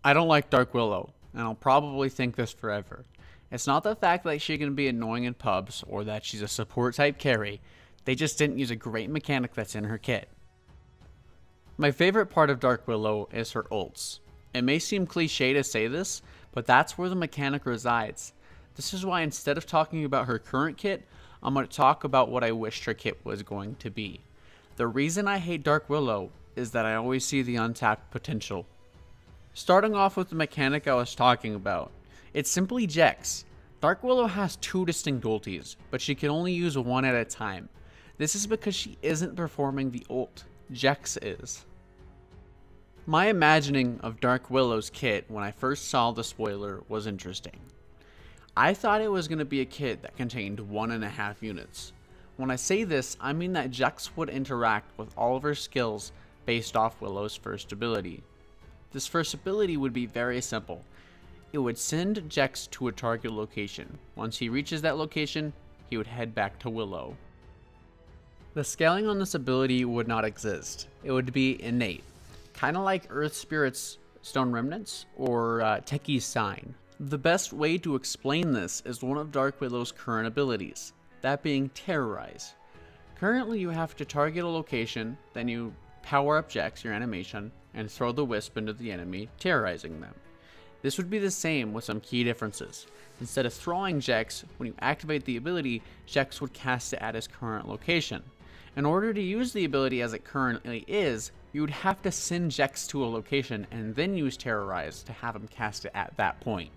I don't like Dark Willow, and I'll probably think this forever. It's not the fact that she can be annoying in pubs or that she's a support type carry, they just didn't use a great mechanic that's in her kit. My favorite part of Dark Willow is her ults. It may seem cliche to say this, but that's where the mechanic resides. This is why instead of talking about her current kit, I'm going to talk about what I wished her kit was going to be. The reason I hate Dark Willow is that I always see the untapped potential. Starting off with the mechanic I was talking about, it's simply Jex. Dark Willow has two distinct ultis, but she can only use one at a time. This is because she isn't performing the ult, Jex is. My imagining of Dark Willow's kit when I first saw the spoiler was interesting. I thought it was going to be a kit that contained 1.5 units. When I say this, I mean that Jex would interact with all of her skills based off Willow's first ability. This first ability would be very simple. It would send Jex to a target location. Once he reaches that location, he would head back to Willow. The scaling on this ability would not exist. It would be innate, kind of like Earth Spirit's Stone Remnants or Techies' Sign. The best way to explain this is one of Dark Willow's current abilities, that being Terrorize. Currently you have to target a location, then you power up Jex, your animation, and throw the wisp into the enemy, terrorizing them. This would be the same with some key differences. Instead of throwing Jex, when you activate the ability, Jex would cast it at his current location. In order to use the ability as it currently is, you would have to send Jex to a location and then use Terrorize to have him cast it at that point.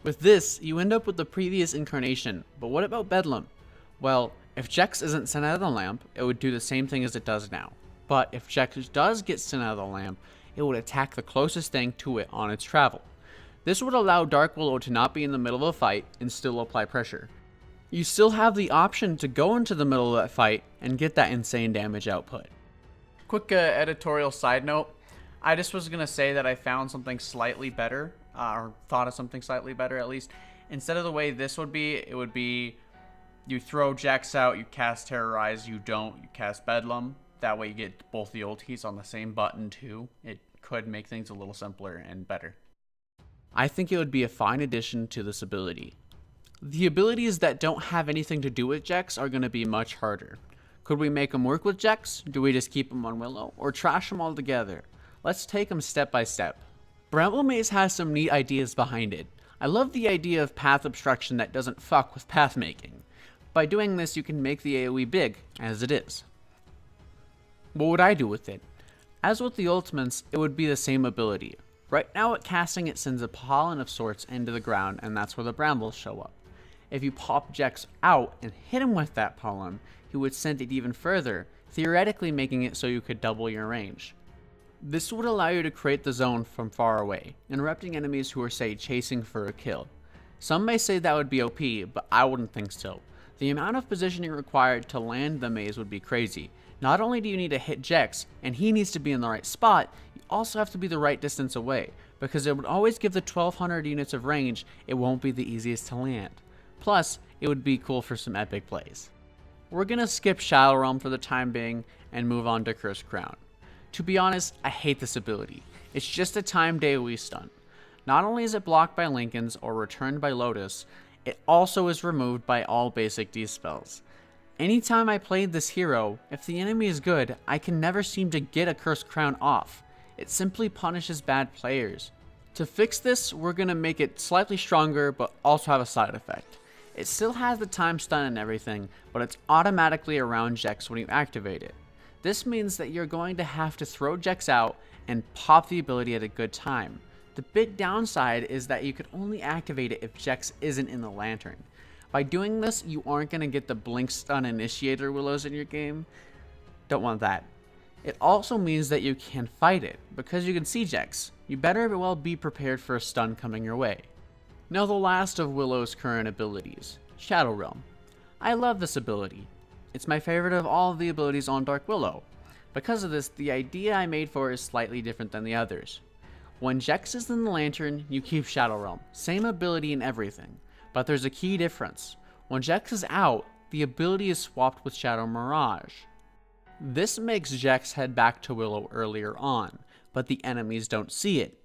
With this, you end up with the previous incarnation, but what about Bedlam? Well, if Jex isn't sent out of the lamp, it would do the same thing as it does now. But if Jex does get sent out of the lamp, it would attack the closest thing to it on its travel. This would allow Dark Willow to not be in the middle of a fight and still apply pressure. You still have the option to go into the middle of that fight and get that insane damage output. Quick editorial side note, I just was going to say that I found something slightly better, or thought of something slightly better at least. Instead of the way this would be, it would be you throw Jax out, you cast Terrorize, you don't, you cast Bedlam. That way you get both the ultis on the same button too. It could make things a little simpler and better. I think it would be a fine addition to this ability. The abilities that don't have anything to do with Jex are going to be much harder. Could we make them work with Jex? Do we just keep them on Willow? Or trash them all together? Let's take them step by step. Bramble Maze has some neat ideas behind it. I love the idea of path obstruction that doesn't fuck with path making. By doing this, you can make the AoE big, as it is. What would I do with it? As with the ultimates, it would be the same ability. Right now at casting it sends a pollen of sorts into the ground, and that's where the brambles show up. If you pop Jex out and hit him with that pollen, he would send it even further, theoretically making it so you could double your range. This would allow you to create the zone from far away, interrupting enemies who are, say, chasing for a kill. Some may say that would be OP, but I wouldn't think so. The amount of positioning required to land the maze would be crazy. Not only do you need to hit Jex, and he needs to be in the right spot, you also have to be the right distance away, because it would always give the 1200 units of range, it won't be the easiest to land. Plus, it would be cool for some epic plays. We're gonna skip Shadow Realm for the time being, and move on to Cursed Crown. To be honest, I hate this ability. It's just a timed AoE stun. Not only is it blocked by Linken's or returned by Lotus, it also is removed by all basic D spells. Anytime I played this hero, if the enemy is good, I can never seem to get a Cursed Crown off. It simply punishes bad players. To fix this, we're going to make it slightly stronger, but also have a side effect. It still has the time stun and everything, but it's automatically around Jex when you activate it. This means that you're going to have to throw Jex out and pop the ability at a good time. The big downside is that you could only activate it if Jex isn't in the lantern. By doing this, you aren't going to get the blink stun initiator willows in your game. Don't want that. It also means that you can fight it, because you can see Jex. You better well be prepared for a stun coming your way. Now the last of Willow's current abilities, Shadow Realm. I love this ability. It's my favorite of all of the abilities on Dark Willow. Because of this, the idea I made for it is slightly different than the others. When Jex is in the lantern, you keep Shadow Realm. Same ability and everything. But there's a key difference. When Jex is out, the ability is swapped with Shadow Mirage. This makes Jex head back to Willow earlier on, but the enemies don't see it.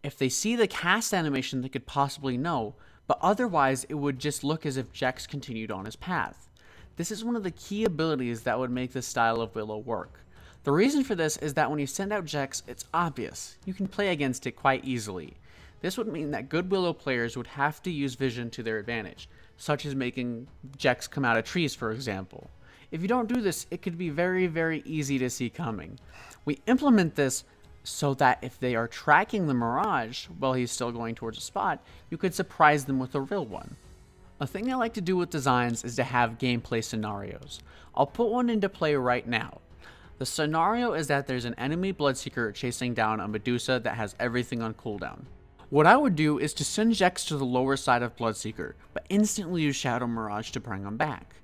If they see the cast animation, they could possibly know, but otherwise it would just look as if Jex continued on his path. This is one of the key abilities that would make this style of Willow work. The reason for this is that when you send out Jex, it's obvious. You can play against it quite easily. This would mean that good Willow players would have to use vision to their advantage, such as making Jex come out of trees, for example. If you don't do this, it could be very, very easy to see coming. We implement this so that if they are tracking the Mirage while he's still going towards a spot, you could surprise them with a real one. A thing I like to do with designs is to have gameplay scenarios. I'll put one into play right now. The scenario is that there's an enemy Bloodseeker chasing down a Medusa that has everything on cooldown. What I would do is to send Jex to the lower side of Bloodseeker, but instantly use Shadow Mirage to bring him back.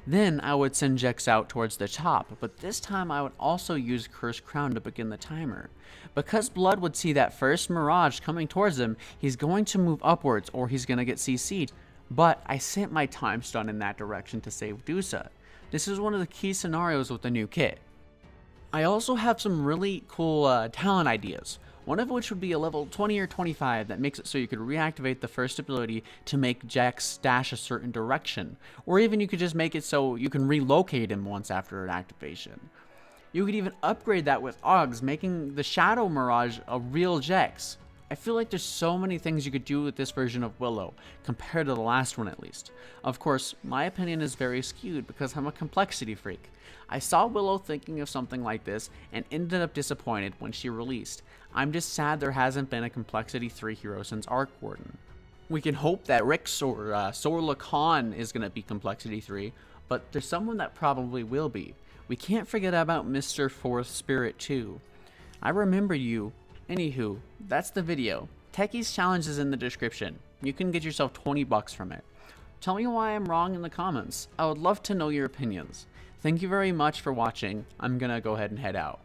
Then I would send Jex out towards the top, but this time I would also use Cursed Crown to begin the timer. Because Blood would see that first Mirage coming towards him, he's going to move upwards or he's going to get CC'd, but I sent my time stun in that direction to save Dusa. This is one of the key scenarios with the new kit. I also have some really cool talent ideas, one of which would be a level 20 or 25 that makes it so you could reactivate the first ability to make Jex dash a certain direction, or even you could just make it so you can relocate him once after an activation. You could even upgrade that with Augs, making the Shadow Mirage a real Jex. I feel like there's so many things you could do with this version of Willow, compared to the last one at least. Of course, my opinion is very skewed because I'm a complexity freak. I saw Willow thinking of something like this and ended up disappointed when she released. I'm just sad there hasn't been a Complexity 3 hero since Arc Warden. We can hope that Rix or Sorla Khan is going to be Complexity 3, but there's someone that probably will be. We can't forget about Mr. Fourth Spirit too. I remember you. Anywho, that's the video. Techies challenge is in the description. You can get yourself 20 bucks from it. Tell me why I'm wrong in the comments. I would love to know your opinions. Thank you very much for watching. I'm gonna go ahead and head out.